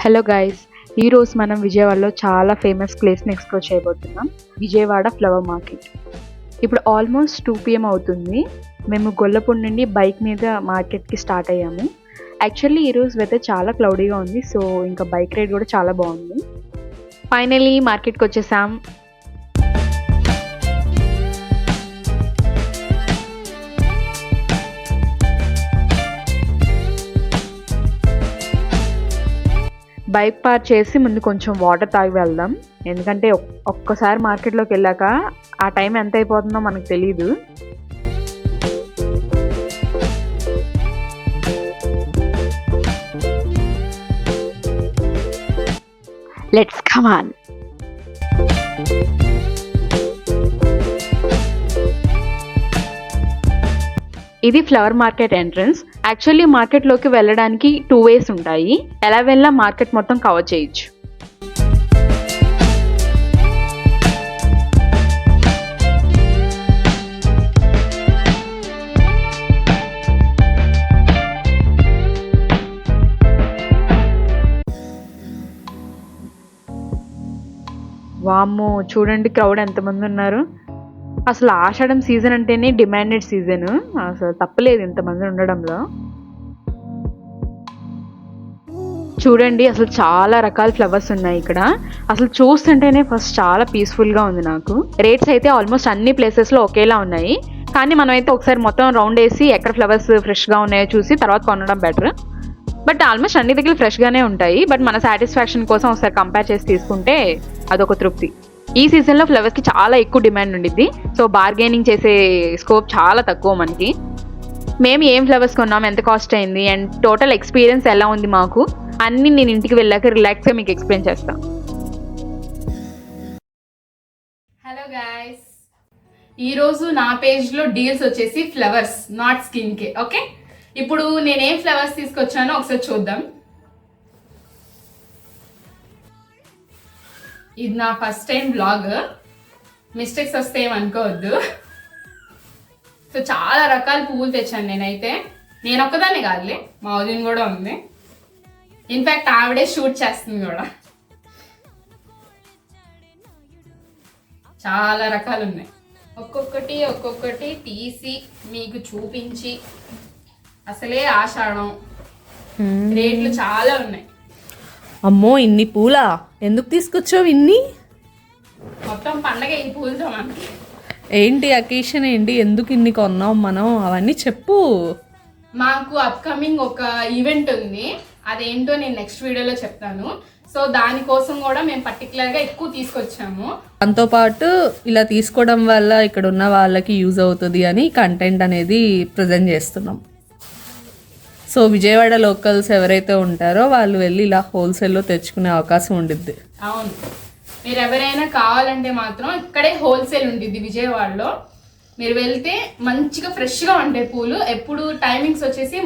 Hello guys, ఈరోజు మనం విజయవాడలో చాలా ఫేమస్ ప్లేస్ని ఎక్స్ప్లోర్ చేయబోతున్నాం. Vijayawada flower market. ఇప్పుడు ఆల్మోస్ట్ 2 PM అవుతుంది. మేము గొల్లపూడి నుండి బైక్ మీద మార్కెట్కి స్టార్ట్ అయ్యాము. యాక్చువల్లీ ఈరోజు వెదర్ చాలా క్లౌడీగా ఉంది, సో ఇంకా బైక్ రైడ్ కూడా చాలా బాగుంది. ఫైనలీ మార్కెట్కి వచ్చేసాం. బైక్ పార్క్ చేసి ముందు కొంచెం వాటర్ తాగి వెళ్దాం. ఎందుకంటే ఒక్కసారి మార్కెట్లోకి వెళ్ళాక ఆ టైం ఎంత అయిపోతుందో మనకు తెలియదు. Let's come on. ఇది ఫ్లవర్ మార్కెట్ ఎంట్రన్స్. యాక్చువల్లీ మార్కెట్లోకి వెళ్ళడానికి 2 ways ఉంటాయి. ఎలా వెళ్ళినా మార్కెట్ మొత్తం కవర్ చేయొచ్చు. వామ్మో, చూడండి క్రౌడ్ ఎంతమంది ఉన్నారు. అసలు ఆషాఢం సీజన్ అంటేనే డిమాండెడ్ సీజన్. అసలు తప్పలేదు ఇంతమంది ఉండడంలో. చూడండి, అసలు చాలా రకాల ఫ్లవర్స్ ఉన్నాయి ఇక్కడ. అసలు చూస్తుంటేనే ఫస్ట్ చాలా పీస్ఫుల్గా ఉంది నాకు. రేట్స్ అయితే ఆల్మోస్ట్ అన్ని ప్లేసెస్లో ఒకేలా ఉన్నాయి, కానీ మనమైతే ఒకసారి మొత్తం రౌండ్ వేసి ఎక్కడ ఫ్లవర్స్ ఫ్రెష్గా ఉన్నాయో చూసి తర్వాత కొనడం బెటర్. బట్ ఆల్మోస్ట్ అన్ని దగ్గర ఫ్రెష్గానే ఉంటాయి. బట్ మన సాటిస్ఫాక్షన్ కోసం ఒకసారి కంపేర్ చేసి తీసుకుంటే అదొక తృప్తి. ఈ సీజన్లో ఫ్లవర్స్కి చాలా ఎక్కువ డిమాండ్ ఉండిద్ది, సో బార్గెనింగ్ చేసే స్కోప్ చాలా తక్కువ మనకి. మేము ఏం ఫ్లవర్స్ కొన్నాం, ఎంత కాస్ట్ అయింది అండ్ టోటల్ ఎక్స్పీరియన్స్ ఎలా ఉంది మాకు అన్నీ నేను ఇంటికి వెళ్ళాక రిలాక్స్గా మీకు ఎక్స్ప్లెయిన్ చేస్తాను. హలో గైస్, ఈరోజు నా పేజ్లో డీల్స్ వచ్చేసి flowers, not skin K. Okay, ఇప్పుడు నేనేం ఫ్లవర్స్ తీసుకొచ్చానో ఒకసారి చూద్దాం. ఇది నా ఫస్ట్ టైం బ్లాగ్, మిస్టేక్స్ వస్తే ఏమనుకోవద్దు. సో చాలా రకాల పువ్వులు తెచ్చాను నేనైతే. నేను ఒక్కదాన్ని కాదులే, మా వదిన కూడా ఉంది. ఇన్ఫ్యాక్ట్ ఆవిడే షూట్ చేస్తుంది కూడా. చాలా రకాలు ఉన్నాయి. ఒక్కొక్కటి తీసి మీకు చూపించి, అసలే ఆషాఢం, రేట్లు చాలా ఉన్నాయి. అమ్మో, ఇన్ని పూలా ఎందుకు తీసుకొచ్చావు? ఇన్ని మొత్తం పండగ ఈ పూలతో మనకి. ఏంటి అకేషన్ ఏంటి? ఎందుకు ఇన్ని కొన్నాం మనం? అవన్నీ చెప్పు. మాకు అప్కమింగ్ ఒక ఈవెంట్ ఉంది, అదేంటో నేను నెక్స్ట్ వీడియోలో చెప్తాను. సో దానికోసం కూడా మేము పర్టికులర్గా ఎక్కువ తీసుకొచ్చాము. దాంతోపాటు ఇలా తీసుకోవడం వల్ల ఇక్కడ ఉన్న వాళ్ళకి యూజ్ అవుతుంది అని కంటెంట్ అనేది ప్రజెంట్ చేస్తున్నాం. సో విజయవాడ లోకల్స్ ఎవరైతే ఉంటారో వాళ్ళు వెళ్ళి ఇలా హోల్సేల్లో తెచ్చుకునే అవకాశం ఉండిద్ది. అవును, మీరు ఎవరైనా కావాలంటే మాత్రం ఇక్కడే హోల్సేల్ ఉంటుంది విజయవాడలో. మీరు వెళ్తే మంచిగా ఫ్రెష్గా ఉంటాయి పూలు. ఎప్పుడు టైమింగ్స్ వచ్చేసి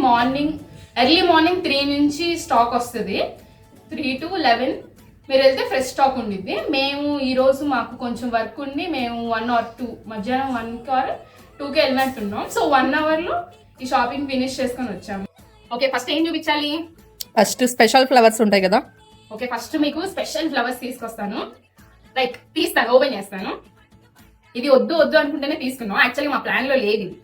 ఎర్లీ మార్నింగ్ 3 నుంచి స్టాక్ వస్తుంది, 3 to 11 మీరు వెళ్తే ఫ్రెష్ స్టాక్ ఉండిద్ది. మేము ఈరోజు మాకు కొంచెం వర్క్ ఉండి మేము 1 or 2 మధ్యాహ్నం 1 or 2కి వెళ్ళినట్టున్నాం. సో 1 hourలో ఈ షాపింగ్ ఫినిష్ చేసుకొని వచ్చాము. ఓకే, ఫస్ట్ ఏం చూపించాలి? ఫస్ట్ స్పెషల్ ఫ్లవర్స్ ఉంటాయి కదా. ఓకే, ఫస్ట్ మీకు స్పెషల్ ఫ్లవర్స్ తీసుకొస్తాను. తీస్తాను, ఓపెన్ చేస్తాను. ఇది వద్దు అనుకుంటేనే తీసుకున్నాం. యాక్చువల్లీ మా ప్లాన్ లో లేదు ఇది.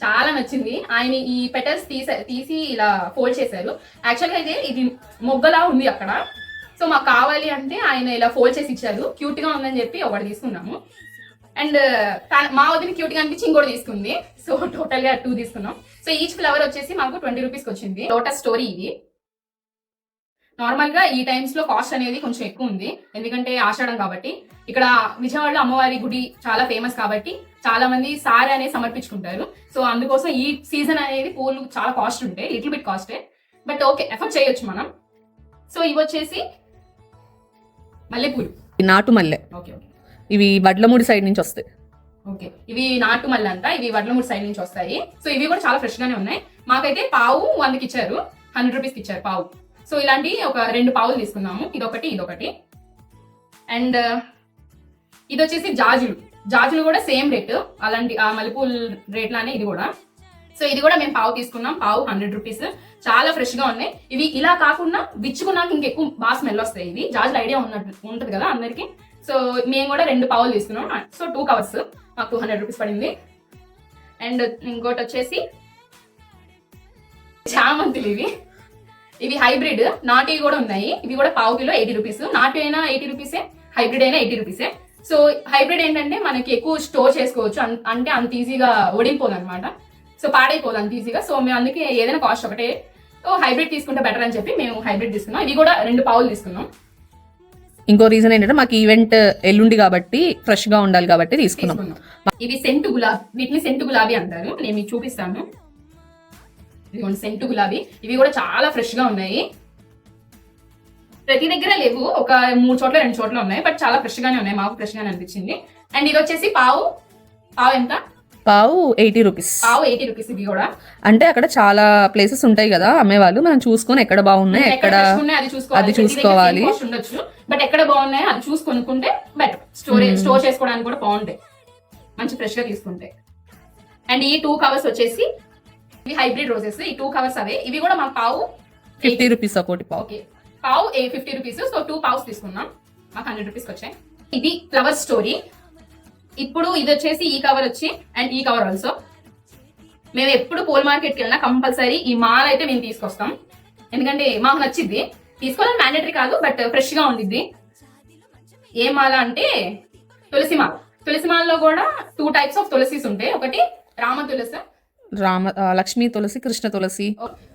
చాలా నచ్చింది. ఆయన ఈ పెటల్స్ తీసి ఇలా ఫోల్డ్ చేశారు. యాక్చువల్గా అయితే ఇది మొగ్గలా ఉంది అక్కడ. సో మాకు కావాలి అంటే ఆయన ఇలా ఫోల్డ్ చేసి ఇచ్చారు. క్యూట్ గా ఉందని చెప్పి ఒకటి తీసుకున్నాము. అండ్ మా వదిన క్యూట్ గా అనిపించి ఇంకోటి తీసుకుంది. సో టోటల్ గా 2 తీసుకున్నాం. సో ఈచ్ ఫ్లవర్ వచ్చేసి మాకు 20 రూపీస్కి వచ్చింది. లోటస్ స్టోరీ ఇది. నార్మల్ గా ఈ టైమ్స్ లో కాస్ట్ అనేది కొంచెం ఎక్కువ ఉంది, ఎందుకంటే ఆషాఢం కాబట్టి. ఇక్కడ విజయవాడలో అమ్మవారి గుడి చాలా ఫేమస్ కాబట్టి చాలా మంది సారీ అనేది సమర్పించుకుంటారు. సో అందుకోసం ఈ సీజన్ అనేది పూలు చాలా కాస్ట్ ఉంటాయి, లిటిల్ బిట్ కాస్టే. బట్ ఓకే, ఎఫర్ట్ చేయొచ్చు మనం. సో ఇవి వచ్చేసి మల్లెపూలు, నాటు మల్లె. ఓకే ఓకే, ఇవి వడ్లమూడి సైడ్ నుంచి వస్తాయి. ఓకే, ఇవి నాటు మల్లె అంట, ఇవి వడ్లమూడి సైడ్ నుంచి వస్తాయి. సో ఇవి కూడా చాలా ఫ్రెష్ గానే ఉన్నాయి. మాకైతే పావు 100కి ఇచ్చారు, 100 రూపీస్కి ఇచ్చారు పావు. సో ఇలాంటి ఒక 2 పావులు తీసుకున్నాము, ఇదొకటి. అండ్ ఇది వచ్చేసి జాజులు కూడా సేమ్ రేట్, అలాంటి ఆ మల్లెపూల రేట్ లానే ఇది కూడా. సో ఇది కూడా మేము పావు తీసుకున్నాం, పావు 100 రూపీస్. చాలా ఫ్రెష్ గా ఉన్నాయి ఇవి. ఇలా కాకుండా విచ్చుకున్నాక ఇంకెక్కువ బాగా స్మెల్ వస్తాయి ఇవి. జాజులు ఐడియా ఉంటది కదా అందరికి. సో మేము కూడా 2 పావులు తీసుకున్నాం. సో 2 కవర్స్ మాకు 200 రూపీస్ పడింది. అండ్ ఇంకోటి వచ్చేసి చామంతులు. ఇవి హైబ్రిడ్, నాటి కూడా ఉన్నాయి. ఇవి కూడా పావు కిలో 80 రూపీస్. నాటి అయినా 80 రూపీసే, హైబ్రిడ్ అయినా 80 రూపీసే. సో హైబ్రిడ్ ఏంటంటే మనకి ఎక్కువ స్టోర్ చేసుకోవచ్చు, అంటే అంత ఈజీగా ఓడిపోదు అనమాట. సో పాడైపోదు అంత ఈజీగా. సో మేము అందుకే ఏదైనా కాస్ట్ ఒకటే, సో హైబ్రిడ్ తీసుకుంటే బెటర్ అని చెప్పి మేము హైబ్రిడ్ తీసుకున్నాం. ఇవి కూడా 2 పావులు తీసుకున్నాం. ఇంకో రీజన్ ఏంటంటే మాకు ఈవెంట్ ఎల్లుండి కాబట్టి ఫ్రెష్ గా ఉండాలి కాబట్టి తీసుకున్నాం. ఇవి సెంటు గులాబీ, వీటిని సెంటు గులాబీ అంటారు. నేను మీకు చూపిస్తాను. ఇదిగోండి సెంటు గులాబీ. ఇవి కూడా చాలా ఫ్రెష్ గా ఉన్నాయి. ప్రతి దగ్గర లేవు, ఒక 3 చోట్ల 2 చోట్ల ఉన్నాయి, బట్ చాలా ఫ్రెష్ గానే ఉన్నాయి. మాకు ఫ్రెష్ గానే అనిపించింది. అండ్ ఇది వచ్చేసి పావు ఎంత? పావు 80 రూపీస్. పావు 80 రూపీస్. ఇవి కూడా అంటే అక్కడ చాలా ప్లేసెస్ ఉంటాయి కదా అమ్మేవాళ్ళు, మనం చూసుకొని ఎక్కడ బాగున్నాయి ఎక్కడ అది చూసుకోవాలి. ఉండొచ్చు, బట్ ఎక్కడ బాగున్నాయో అది చూసి కొనుక్కుంటే బెటర్. స్టోర్ చేసుకోవడానికి కూడా బాగుంటాయి, మంచి ఫ్రెష్ గా తీసుకుంటే. అండ్ ఈ 2 కవర్స్ వచ్చేసి ఇవి హైబ్రిడ్ రోజెస్. ఈ 2 కవర్స్ అవే. ఇవి కూడా మాకు పావు 50 రూపీస్ ఒకటి పావు. ఓకే, పావు 50 రూపీస్. సో 2 పావుస్ తీసుకున్నాం, మాకు 100 రూపీస్కి వచ్చాయి. ఇది ఫ్లవర్ స్టోరీ. ఇప్పుడు ఇది వచ్చేసి ఈ కవర్ వచ్చి అండ్ ఈ కవర్ ఆల్సో. మేము ఎప్పుడు పూల్ మార్కెట్కి వెళ్ళినా కంపల్సరీ ఈ మాల అయితే మేము తీసుకొస్తాం, ఎందుకంటే మాకు నచ్చిద్ది. తీసుకోవాలని మ్యాండేటరీ కాదు, బట్ ఫ్రెష్ గా ఉండిద్ది. ఏ మాల అంటే తులసి మాల. తులసి మాలలో కూడా 2 టైప్స్ ఆఫ్ తులసీస్ ఉంటాయి. ఒకటి రామ తులసి, లక్ష్మీ తులసి, కృష్ణ తులసి,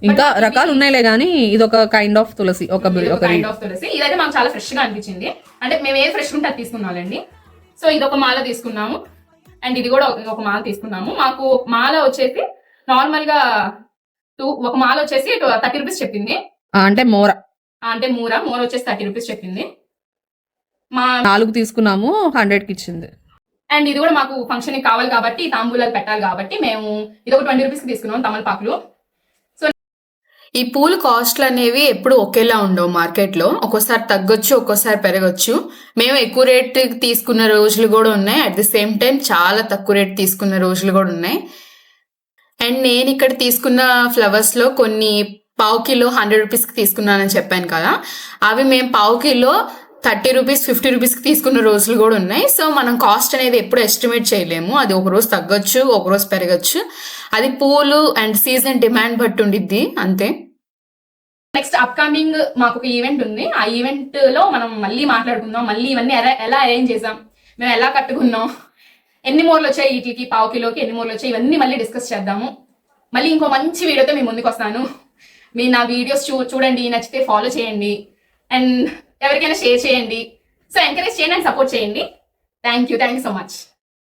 ఇంకా రకాలు ఉన్నాయిలే గానీ ఇది ఒక కైండ్ ఆఫ్ తులసి. కైండ్ ఆఫ్ తులసి. ఇదైతే మాకు చాలా ఫ్రెష్ గా అనిపించింది. అంటే మేము ఏ ఫ్రెష్ ఉంటే అది తీసుకున్నామండి. సో ఇది ఒక మాల తీసుకున్నాము, అండ్ ఇది కూడా ఒక మాల తీసుకున్నాము. మాకు మాల వచ్చేసి నార్మల్ గా ఒక మాల వచ్చేసి 30 రూపీస్ చెప్పింది. అంటే మూర వచ్చేసి 30 రూపీస్ చెప్పింది. 4 తీసుకున్నాము, 100కి ఇచ్చింది. అండ్ ఇది కూడా మాకు ఫంక్షన్ కి కావాలి కాబట్టి, తాంబూలాలు పెట్టాలి కాబట్టి మేము ఇది ఒక 20 రూపీస్ కి తీసుకున్నాం, తమలపాకులు. సో ఈ పూల కాస్ట్లు అనేవి ఎప్పుడు ఒకేలా ఉండవు మార్కెట్లో. ఒక్కోసారి తగ్గొచ్చు, ఒక్కోసారి పెరగచ్చు. మేము ఎక్కువ రేట్ తీసుకున్న రోజులు కూడా ఉన్నాయి, అట్ ది సేమ్ టైం చాలా తక్కువ రేట్ తీసుకున్న రోజులు కూడా ఉన్నాయి. అండ్ నేను ఇక్కడ తీసుకున్న ఫ్లవర్స్ లో కొన్ని పావు కిలో 100 రూపీస్కి తీసుకున్నానని చెప్పాను కదా, అవి మేము పావు కిలో 30 రూపీస్ 50 రూపీస్కి తీసుకున్న రోజులు కూడా ఉన్నాయి. సో మనం కాస్ట్ అనేది ఎప్పుడు ఎస్టిమేట్ చేయలేము, అది ఒక రోజు తగ్గొచ్చు, ఒక రోజు పెరగచ్చు. అది పూలు అండ్ సీజన్ డిమాండ్ బట్టి ఉండిద్ది అంతే. నెక్స్ట్ అప్కమింగ్ మాకు ఒక ఈవెంట్ ఉంది. ఆ ఈవెంట్ లో మనం మళ్ళీ మాట్లాడుకుందాం. మళ్ళీ ఇవన్నీ ఎలా అరేంజ్ చేసాం, మేము ఎలా కట్టుకున్నాం, ఎన్ని మూరలు వచ్చాయి వీటికి, పావు కిలోకి ఎన్ని మూరలు వచ్చాయి, ఇవన్నీ మళ్ళీ డిస్కస్ చేద్దాము. మళ్ళీ ఇంకో మంచి వీడియోతో మీ ముందుకు వస్తాను. మీరు నా వీడియోస్ చూడండి, నచ్చితే ఫాలో చేయండి, అండ్ ఎవరికైనా షేర్ చేయండి. సో ఎంకరేజ్ చేయండి అండ్ సపోర్ట్ చేయండి. Thank you so much.